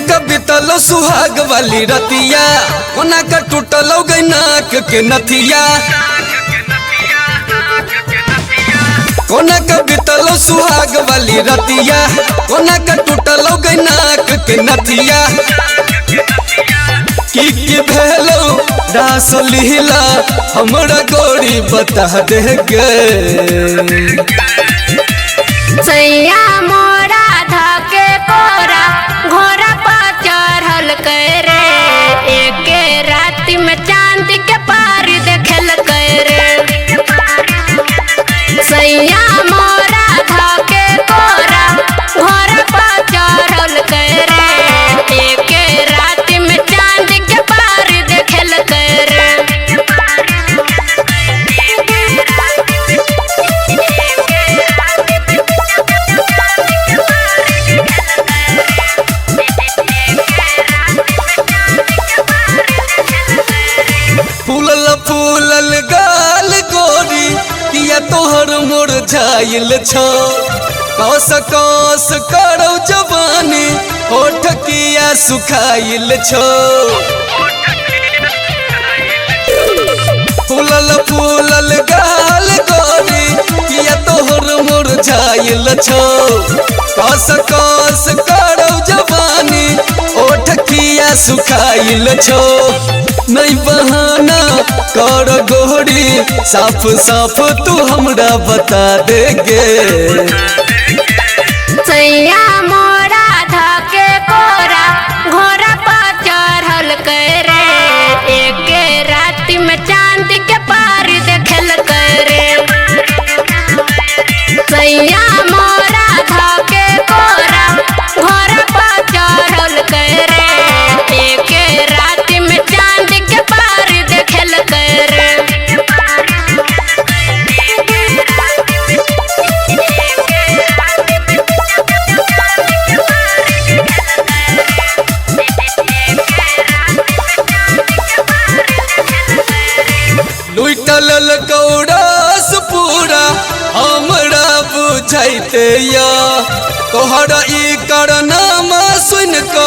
का बितलो सुहाग वाली रतिया, कोना का टूटलो गई नाक के नथिया। कोना का बितलो सुहाग वाली रतिया, कोना का टूटलो गई नाक के नथिया। की भेलो रास लीला हमरा गोरी बता दे गे। सैया मोरा धके कोरा घोड़ा पर चढ़ल करे, एक रात में चांद के पार देखल करे। सैया मोरा धके कोरा घोड़ा पर चढ़ल करे, एक रात में चांद के पार देखल करे। फूलल फूलल गाल गोरी किया तोहर मोर झाइल छो। कस कस करो जवानी होठ किया सुखाइल छो। फूलल फूलल गाल गोरी किया तोहर मोर झाइल छो। कस कस करो जवानी होठ किया सुखाइल छो। नहीं बहाना कर गोरी साफ साफ तू हमरा बता दे गे। सैया मोरा धके कोरा घोड़ा पर चढ़ल करे, एक रात में चांद के पार देखल करे। सैया मोरा धके कोरा घोड़ा पर चढ़ल करे, एक रात में चांद के पार देखल करे। लुटल कौड़ास पूरा हमरा बुझाइते या, तोहरा ई करनामा सुन क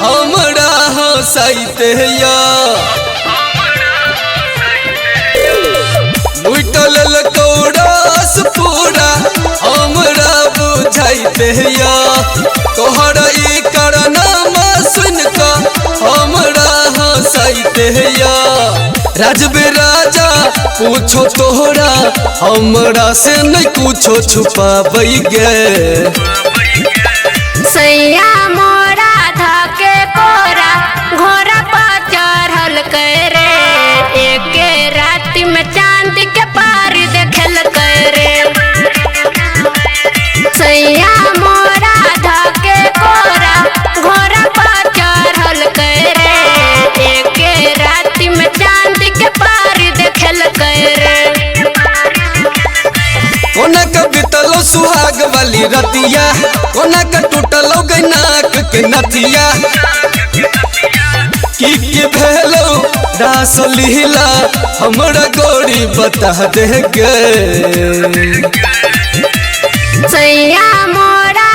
हमरा हंसाइते या। लुटल कौड़ास पूरा हमरा बुझाइते या, तोहरा ई करनामा सुन क हमरा हंसाइते या। राजबे राजा पूछो तोहरा हमरा से नहीं कुछो छुपाबै गे। सैया मोरा धके कोरा घोड़ा पर चढ़ल करे, एक रात में चांद के पार देखल करे। सैया मोरा धके कोरा घोड़ा पर चढ़ल करे, एक रात में चांद के पार देखल करे। कोना का बितलो सुहाग वाली रतिया, कोना का टूटलो गई नाक के नथिया। की भेलो रास लीला हमरा गोरी बता दे गे। सैया मोरा